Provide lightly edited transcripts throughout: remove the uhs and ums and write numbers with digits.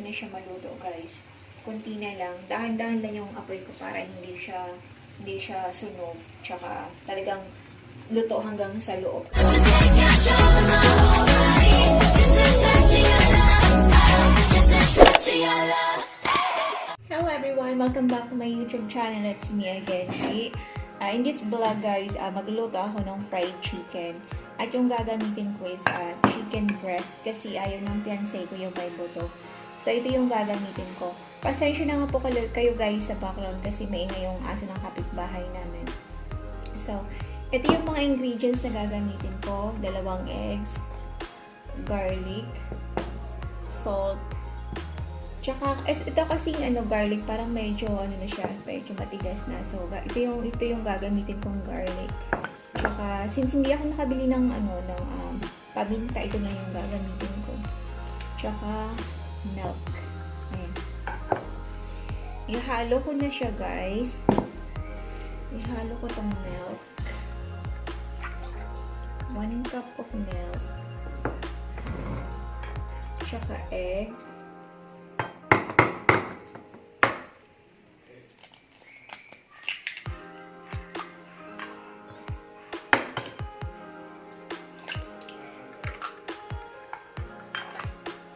na siya maluto, guys. Kunti na lang. Dahan-dahan lang yung apoy ko para hindi siya sunog. Tsaka talagang luto hanggang sa loob. Hello everyone! Welcome back to my YouTube channel. It's me again, Ghie. In this vlog, guys, magluluto ako ng fried chicken. At yung gagamitin ko is chicken breast kasi ayaw ng fiancé ko yung may buto. So, ito yung gagamitin ko. Pasensya na nga po kayo guys sa background kasi maingay yung aso ng kapitbahay namin. So, ito yung mga ingredients na gagamitin ko. 2 eggs, garlic, salt, tsaka, ito kasing garlic, parang medyo na siya, medyo matigas na. So, ito yung gagamitin kong garlic. Tsaka, since hindi ako nakabili ng paminta, ito na yung gagamitin ko. Tsaka, milk. Ayan. Ihalo ko na siya, guys. Ihalo ko tong milk. 1 cup of milk. Tsaka, egg.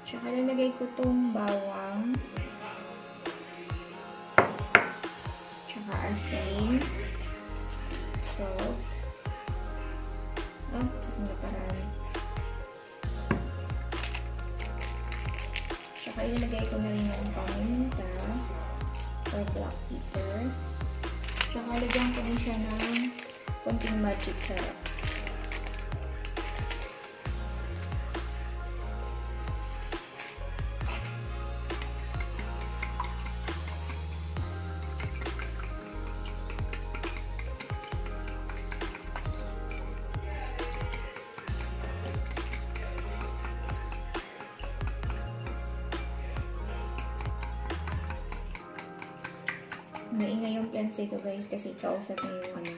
Tsaka lalagay ko itong bawang. Tsaka asin. Salt. Hindi parang. Tsaka ilalagay ko na rin yung paminta or black pepper. Tsaka lagyan ko rin siya ng konting magic sarap. Maingay yung fiancé ko guys kasi kausap niya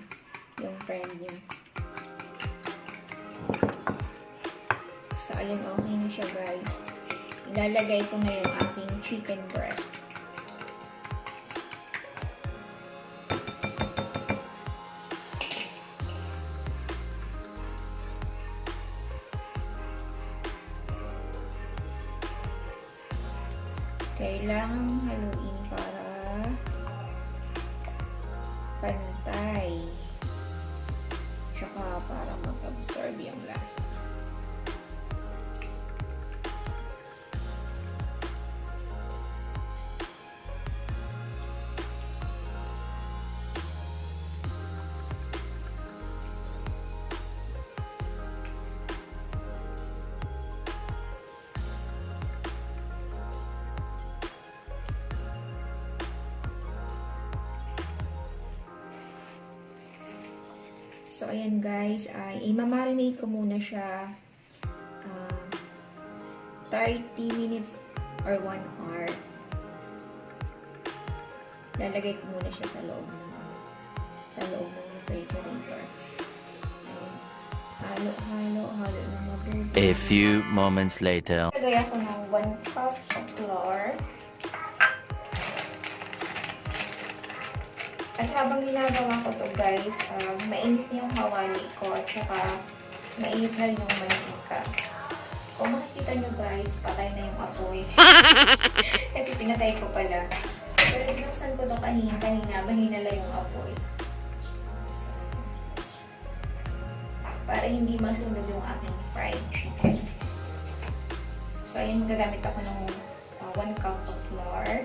yung friend niya. So, ayun, okay na siya guys. Ilalagay ko na yung aking chicken breast. Kailangang haluin para pantay. Tsaka para mag-absorb yung lasa. So, ayan guys, i-marinate ko muna siya 30 minutes or 1 hour. Lalagay ko muna siya sa loob ng refrigerator. Halo na mabuti. A few moments later. Lagay ako ng 1 cup of flour. At habang ginagawa ko to guys, mainit yung hawali ko at saka mainit na rin yung mantika. Kung makikita nyo guys, patay na yung apoy. Kasi pinatay ko pala. Pero binuksan ko to kanina, mahina lang yung apoy. Para hindi masunog yung aking fried chicken. So ayun, gagamit ako ng 1 cup of flour.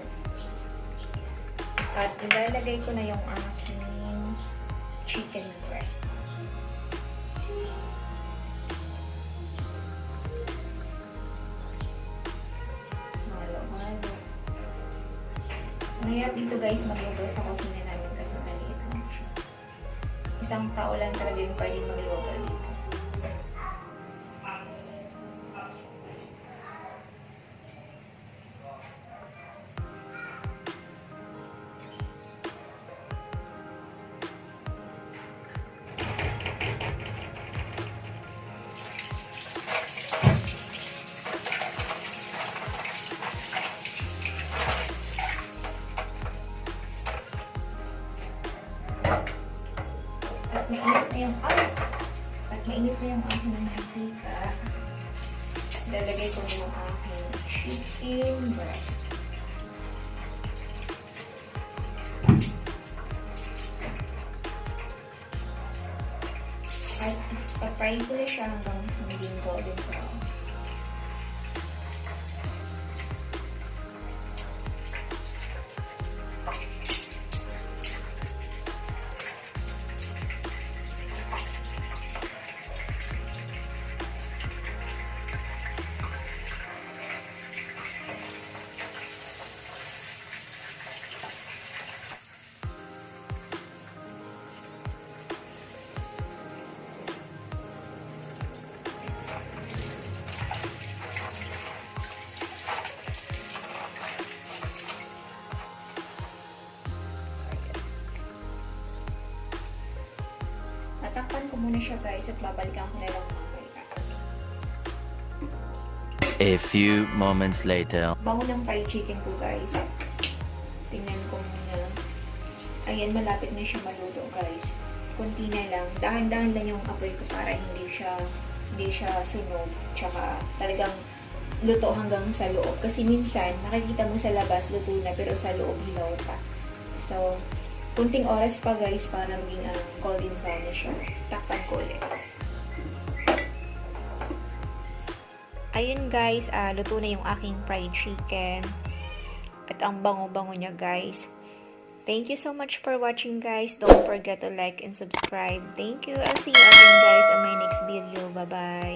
At ilalagay ko na yung aking chicken breast. Halo. Mahirap dito guys magluto sa kusina namin kasi maliit lang siya. Isang tao lang talaga yung pwedeng magluto dito. At mainit na yung aking mantika. Lalagay ko na yung aking chicken breast. At pa-fry ko na siya hanggang maging golden brown. Tatakpan ko muna siya guys at babalikan ko na lang mamaya. A few moments later. Bango ng fried chicken ko guys. Tingnan ko muna. Ayan, malapit na siya maluto guys. Kunti na lang. Dahan-dahan lang yung apoy ko para hindi siya sunog. Tsaka talagang luto hanggang sa loob. Kasi minsan, nakikita mo sa labas luto na pero sa loob hilaw pa. So, kunting oras pa guys para maging golden brown na siya. Takpan ko ulit. Ayun guys, luto na yung aking fried chicken. At ang bango-bango niya guys. Thank you so much for watching guys. Don't forget to like and subscribe. Thank you. I'll see you again guys on my next video. Bye-bye.